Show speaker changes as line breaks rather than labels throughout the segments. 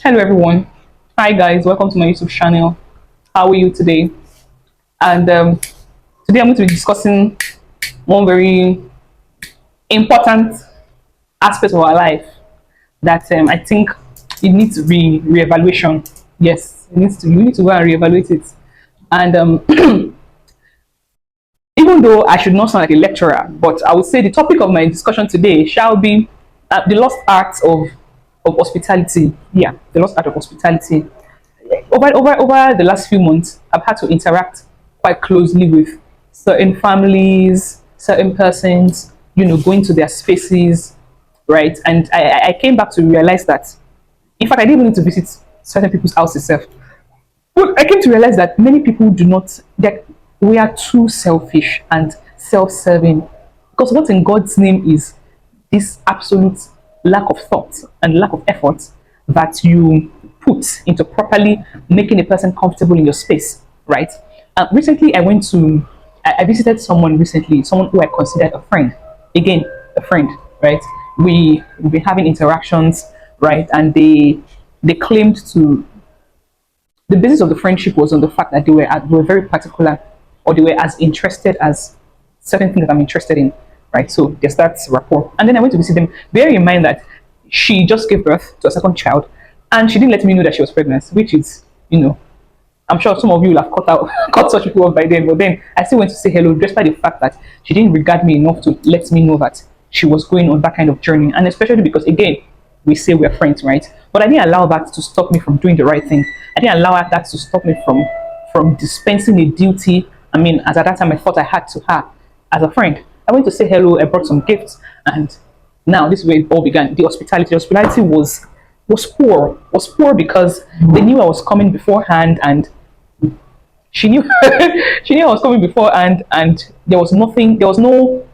Hello everyone. Hi guys, welcome to my YouTube channel. How are you today? And today I'm going to be discussing one very important aspect of our life that I think it needs reevaluation. Yes, we need to go and reevaluate it. And even though I should not sound like a lecturer, but I would say the topic of my discussion today shall be the lost art of hospitality. Yeah, the lost art of hospitality. Over the last few months, I've had to interact quite closely with certain families, certain persons, going to their spaces, right? And I came back to realize that, in fact, I didn't even need to visit certain people's houses itself. But I came to realize that many people do not, that we are too selfish and self-serving. Because what in God's name is this absolute lack of thought and lack of effort that you put into properly making a person comfortable in your space, right? Recently, I visited someone recently, someone who I considered a friend. Again, a friend, right? We've been having interactions, right? And they claimed to the basis of the friendship was on the fact that they were very particular, or they were as interested as certain things that I'm interested in, right? So there's that rapport. And then I went to visit them. Bear in mind that she just gave birth to a second child, and she didn't let me know that she was pregnant, which is, I'm sure some of you will have cut such people off by then. But then I still went to say hello, despite the fact that she didn't regard me enough to let me know that she was going on that kind of journey. And especially because, again, we say we're friends, right? But I didn't allow that to stop me from doing the right thing. I didn't allow that to stop me from dispensing a duty. I mean, as at that time, I thought I had to her as a friend. I went to say hello. I brought some gifts, and now this is where it all began. The hospitality. The hospitality was poor because they knew I was coming beforehand, and she knew she knew I was coming beforehand, and there was nothing. There was no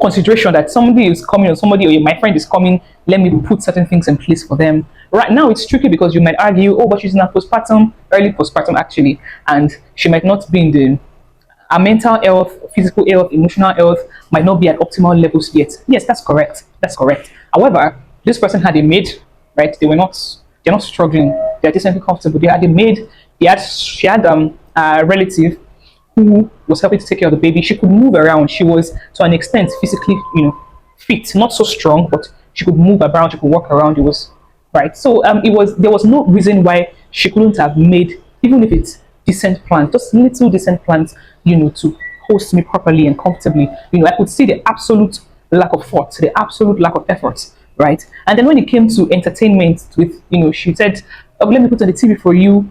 consideration that somebody is coming, or somebody, or my friend is coming, let me put certain things in place for them. Right now it's tricky because you might argue, but she's in a postpartum, early postpartum actually, and she might not be in the her mental health, physical health, emotional health might not be at optimal levels yet. Yes, that's correct. That's correct. However, this person had a maid, right? They're not struggling, they're decently comfortable. They had a maid, she had a relative who was helping to take care of the baby. She could move around. She was, to an extent, physically, fit, not so strong, but she could move around. She could walk around. It was right. So there was no reason why she couldn't have made, even if it's decent plans, just little decent plans, to host me properly and comfortably. I could see the absolute lack of thought, the absolute lack of effort, right? And then when it came to entertainment, with she said, "Let me put on the TV for you.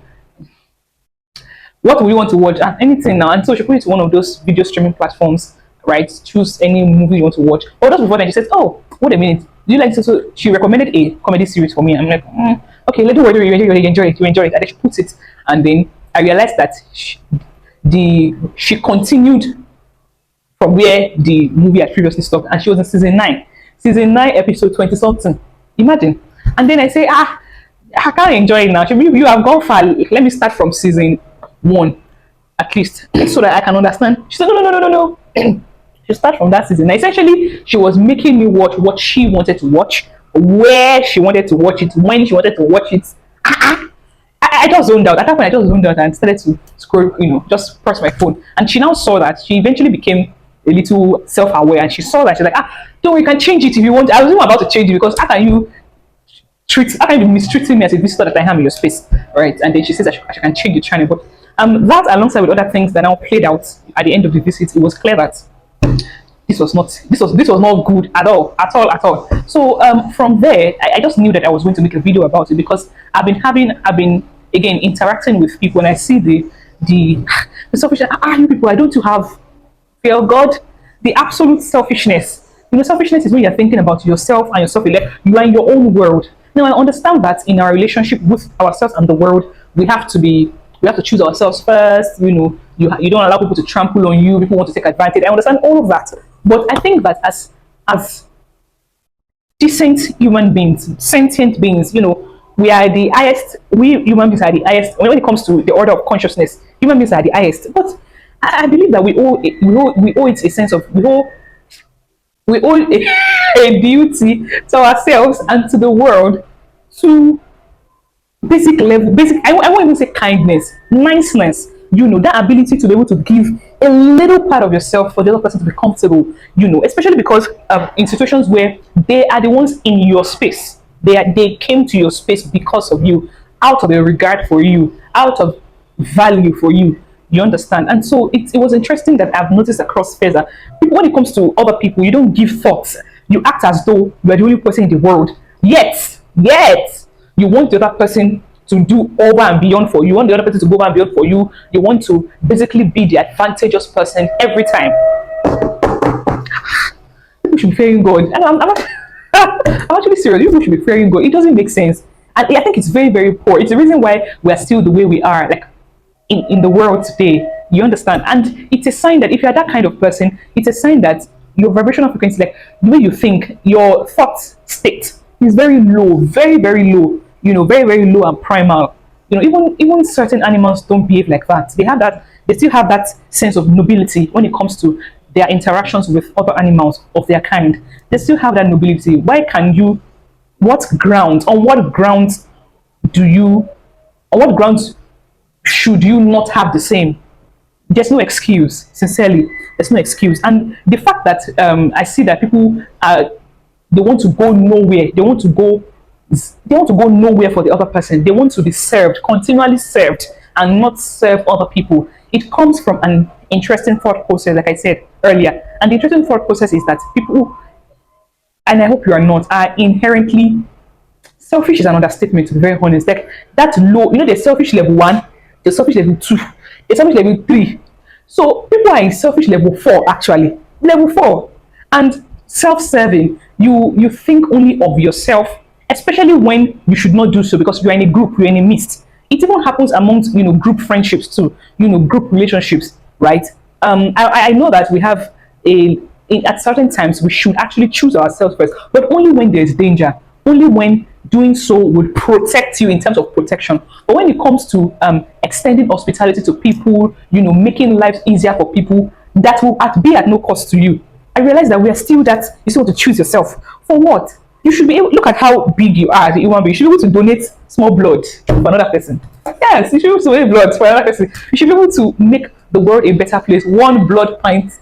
What will you want to watch?" And anything now. And so she put it to one of those video streaming platforms, right? Choose any movie you want to watch. Or just before then, she says, "Oh, wait a minute. Do you like this?" So she recommended a comedy series for me. I'm like, okay, let's do it. You enjoy it. You enjoy it. And then she puts it. And then I realized that she continued from where the movie had previously stopped. And she was in season 9. Season 9, episode 20 something. Imagine. And then I say, I can't enjoy it now. You have gone far. Let me start from season 1 at least, so that I can understand. She said, no. She started from that season. Now, essentially, she was making me watch what she wanted to watch, where she wanted to watch it, when she wanted to watch it. I just zoned out. At that point, I just zoned out and started to scroll, just press my phone. And she now saw that. She eventually became a little self-aware, and she saw that. She's like, don't worry, you can change it if you want. I was even about to change it, because how can you be mistreating me as a visitor that I am in your space, right? And then she says that she can change the channel. But that, alongside with other things that now played out at the end of the visit, it was clear that this was not good at all. So from there, I just knew that I was going to make a video about it, because I've been again interacting with people, and I see the selfishness. You people, I don't you have fear of God? The absolute selfishness. Selfishness is when you're thinking about yourself and yourself. You are in your own world. Now, I understand that in our relationship with ourselves and the world, we have to choose ourselves first. You don't allow people to trample on you. People want to take advantage. I understand all of that. But I think that as decent human beings, sentient beings, we are the highest. We human beings are the highest when it comes to the order of consciousness. Human beings are the highest. But I believe that we owe it a sense of we owe a duty to ourselves and to the world to basic level, basic, I won't even say kindness, niceness, that ability to be able to give a little part of yourself for the other person to be comfortable, especially because in situations where they are the ones in your space. They came to your space because of you, out of a regard for you, out of value for you. You understand? And so it was interesting that I've noticed across Feza, when it comes to other people, you don't give thoughts. You act as though you are the only person in the world. Yet, you want the other person to do over and beyond for you. You want the other person to go over and beyond for you. You want to basically be the advantageous person every time. People should be fearing God. And I'm actually serious. People should be fearing God. It doesn't make sense. And I think it's very, very poor. It's the reason why we are still the way we are, like in the world today. You understand? And it's a sign that if you're that kind of person, it's a sign that your vibrational frequency, like the way you think, your thought state is very low, very, very low, very, very low and primal. Even certain animals don't behave like that. They still have that sense of nobility when it comes to their interactions with other animals of their kind. They still have that nobility. Why can you, on what grounds should you not have the same? There's no excuse, sincerely. There's no excuse. And the fact that I see that people they want to go nowhere. They want to go nowhere for the other person. They want to be served, continually served, and not serve other people. It comes from an interesting thought process, like I said earlier. And the interesting thought process is that people, and I hope you are not, are inherently selfish. Is an understatement, to be very honest. Like that low, the selfish level 1, the selfish level 2, the selfish level 3. So people are in selfish level 4, actually. Level 4. And self-serving, you think only of yourself, especially when you should not do so, because you're in a group, you're in a midst. It even happens amongst group friendships too, group relationships, right? I know that we have at certain times we should actually choose ourselves first, but only when there's danger, only when doing so would protect you in terms of protection. But when it comes to extending hospitality to people, making life easier for people, that will be at no cost to you. I realize that we are still that you still want to choose yourself. For what? You should be able, look at how big you are as a human being. You should be able to donate small blood for another person. Yes, you should be able to donate blood for another person. You should be able to make the world a better place, one blood pint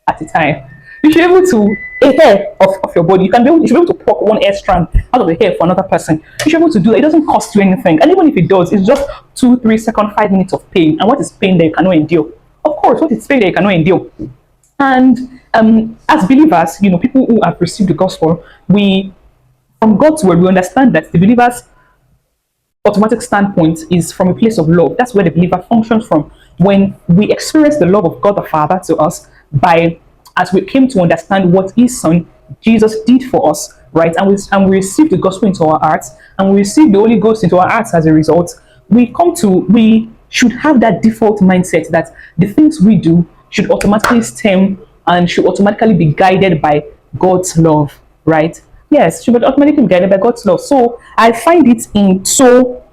at a time. You should be able to, a hair of your body, you should be able to pluck one hair strand out of the hair for another person. You should be able to do that. It doesn't cost you anything. And even if it does, it's just 2, 3 seconds, 5 minutes of pain. And what is pain that you cannot endure? Of course, what is pain that you cannot endure? And as believers, people who have received the gospel, from God's word, we understand that the believer's automatic standpoint is from a place of love. That's where the believer functions from. When we experience the love of God the Father to us as we came to understand what His Son Jesus did for us, right? And we receive the gospel into our hearts, and we receive the Holy Ghost into our hearts as a result. We should have that default mindset that the things we do should automatically stem and should automatically be guided by God's love, right? Yes, should automatically be guided by God's love. So I find it so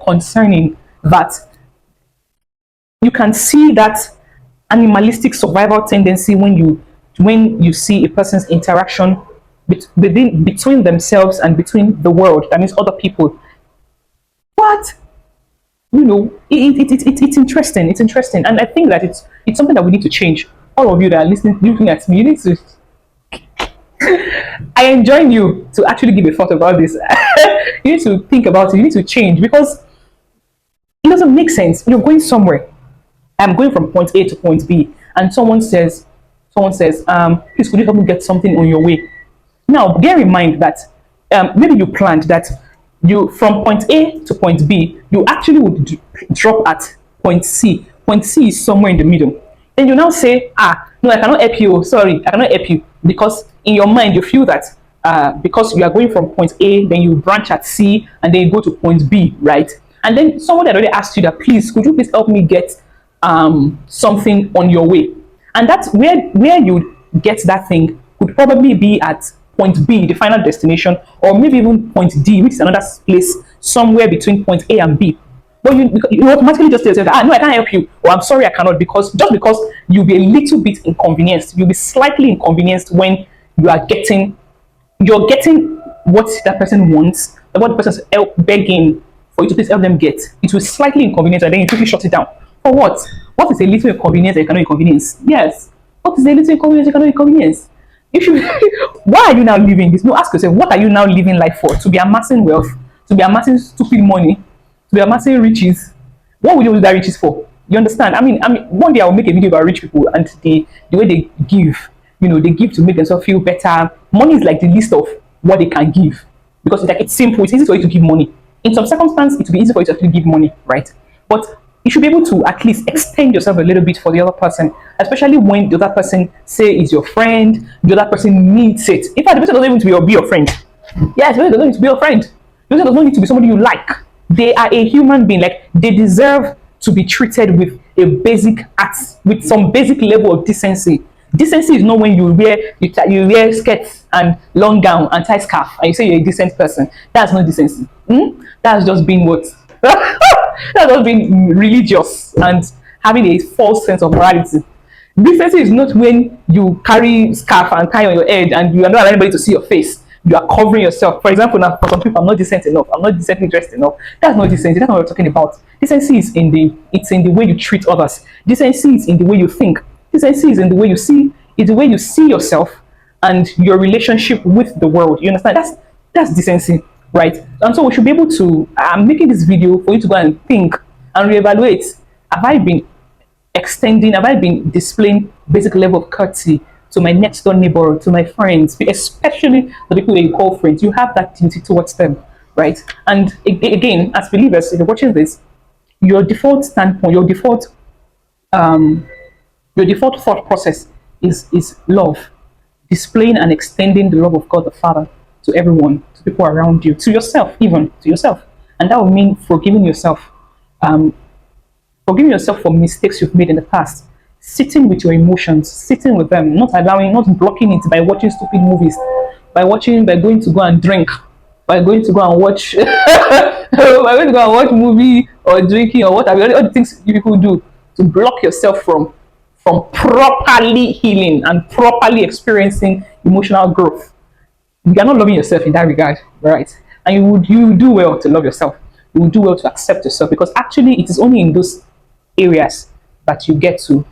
concerning that you can see that animalistic survival tendency when you see a person's interaction between themselves and between the world. That means other people. But it's interesting. It's interesting, and I think that it's something that we need to change. All of you that are looking at me, you need to. I enjoin you to actually give a thought about this. You need to think about it. You need to change, because it doesn't make sense. You're going somewhere. I'm going from point A to point B, and someone says, please, could you help me get something on your way? Now, bear in mind that maybe you planned that you from point A to point B, you actually would drop at point C. Point C is somewhere in the middle. Then you now say, no, I cannot help you. Sorry, I cannot help you, because in your mind you feel that because you are going from point A, then you branch at C, and then you go to point B, right? And then someone had already asked you that, please, could you please help me get something on your way? And that's where you get that thing could probably be at point B, the final destination, or maybe even point D, which is another place somewhere between point A and B. But you automatically just tell yourself, no, I can't help you, or I'm sorry, I cannot, because you'll be a little bit inconvenienced. You'll be slightly inconvenienced when you're getting what that person wants, what the person's begging for you to please help them get, it will slightly inconvenience and then you quickly shut it down. For what? What is a little inconvenience that you cannot inconvenience? Yes. What is a little inconvenience you cannot inconvenience? You should. Why are you now living this? No, ask yourself, what are you now living life for? To be amassing wealth, to be amassing stupid money, to be amassing riches. What will you use that riches for? You understand? I mean, one day I will make a video about rich people and the way they give. You know, they give to make themselves feel better. Money is like the list of what they can give because it's simple. It's easy for you to give money. In some circumstances, it will be easy for you to actually give money, right? But you should be able to at least extend yourself a little bit for the other person, especially when the other person say is your friend, the other person needs it. In fact, the person doesn't even need to be your friend. Yes, the person doesn't need to be your friend. The person does not need to be somebody you like. They are a human being. Like, they deserve to be treated with a basic act, with some basic level of decency. Decency is not when you wear skirts and long gown and tie scarf and you say you're a decent person. That's not decency. That's just being what? That's just being religious and having a false sense of morality. Decency is not when you carry scarf and tie on your head and you are not allowing anybody to see your face. You are covering yourself. For example, now for some people, I'm not decent enough. I'm not decently dressed enough. That's not decency. That's not what we're talking about. Decency is in the way you treat others. Decency is in the way you think. Decency is in the way you see. It's the way you see yourself and your relationship with the world. You understand? That's decency, right? And so we should be able to. I'm making this video for you to go and think and reevaluate. Have I been extending? Have I been displaying basic level of courtesy to my next door neighbor, to my friends, especially the people that you call friends? You have that duty towards them, right? And again, as believers, if you're watching this, your default standpoint, your default thought process is love, displaying and extending the love of God the Father to everyone, to people around you, to yourself, even to yourself. And that will mean forgiving yourself for mistakes you've made in the past, sitting with your emotions, sitting with them, not blocking it by watching stupid movies, by going to go and drink, by going to go and watch movie or drinking or whatever, all the things you people do to block yourself from properly healing and properly experiencing emotional growth. You are not loving yourself in that regard, right? And you do well to love yourself. You will do well to accept yourself, because actually it is only in those areas that you get to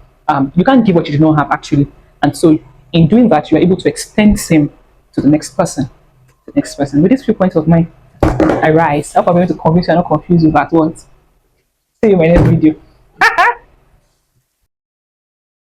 you can't give what you do not have, actually. And so in doing that, you are able to extend same to the next person. With these few points of mine, I rise. I hope I'm going to convince you and not confuse you about what. See you in my next video.